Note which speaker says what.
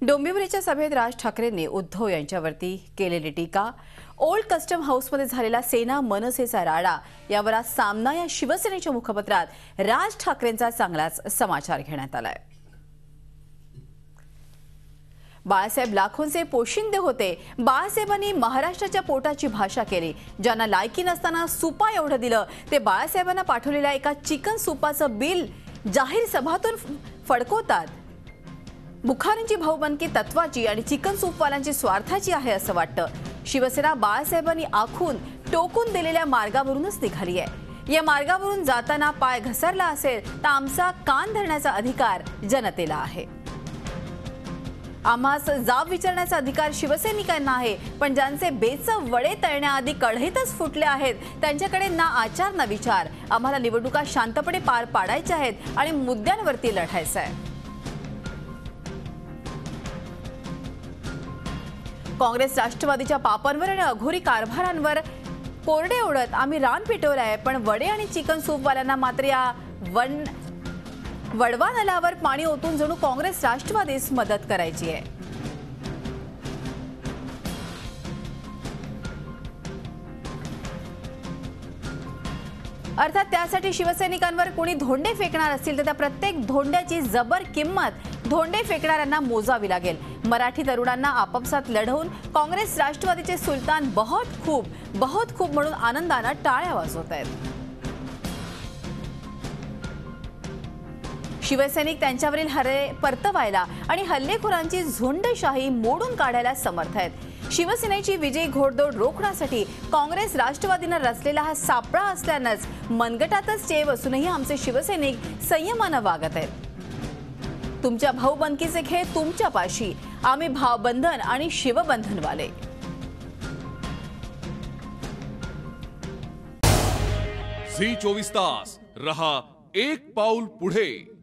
Speaker 1: डोंबिवलीच्या सभेत राज ठाकरेंनी उद्धव यांच्यावरती केलेली टीका, ओल्ड कस्टम हाऊसमध्ये झालेला सेना मनसेचा राडा यावर आज सामना या शिवसेनेच्या मुखपत्रात राज ठाकरेंचा चांगलाच समाचार घेण्यात आलाय। बाळासाहेब लाखोंचे पोशिंदे होते। बाळासाहेबांनी महाराष्ट्राच्या पोटाची भाषा केली। ज्यांना लायकी नसताना सुपा एवढं दिलं ते बाळासाहेबांना पाठवलेल्या एका चिकन सुपाचं बिल जाहीर सभातून फडकवतात। बुखारींची भाऊबंदकी तत्वाची आणि चिकन सूपवाल्यांची स्वार्थाची आहे असं वाटतं। शिवसेना बाळासाहेबांनी आखून टोकून दिलेल्या मार्गावरूनच निघाली आहे। या मार्गावरून जाताना पाय घसरला असेल तर आमचा कान धरण्याचा अधिकार जनतेला आहे। आम्हास जाब विचारण्याचा अधिकार शिवसैनिकांना आहे, पण ज्यांचे बेचव वडे तळण्याआधी कढईतच फुटले आहेत त्यांच्याकडे ना आचार ना विचार। आम्हाला निवडणुका शांतपणे पार पाडायच्या आहेत आणि मुद्द्यांवरती लढायचं आहे। काँग्रेस राष्ट्रवादीच्या पापांवर आणि अघोरी कारभारांवर कोरडे ओढत आम्ही रान पेटवलं आहे, पण वडे आणि चिकन सूपवाल्यांना मात्र या वडवा नलावर पाणी ओतून जणू काँग्रेस राष्ट्रवादीस मदत करायची आहे। अर्थात त्यासाठी शिवसैनिकांवर कोणी धोंडे फेकणार असतील तर त्या प्रत्येक धोंड्याची जबर किंमत धोंडे फेकणाऱ्यांना मोजावी लागेल। मराठी तरुणांना आपापसात लढवून काँग्रेस राष्ट्रवादीचे सुलतान बहुत खूप म्हणून आनंदाने टाळ्या वाजवत आहेत। शिवसैनिक त्यांच्यावरील हल्ले परतवायला आणि हल्लेखोरांची झुंडशाही मोडून काढायला समर्थ आहेत। शिवसेनेची विजयी घोडदौड रोखण्यासाठी काँग्रेस राष्ट्रवादीने रचलेला हा सापळा असल्यानंच मनगटातच चेव असूनही आमचे शिवसैनिक संयमाने वागत आहेत। तुमच्या भाऊबंदकीचे खेळ तुमच्या पाशी, आम्ही भावबंधन आणि शिवबंधनवाले।
Speaker 2: झी 24 तास रहा एक पाऊल पुढे।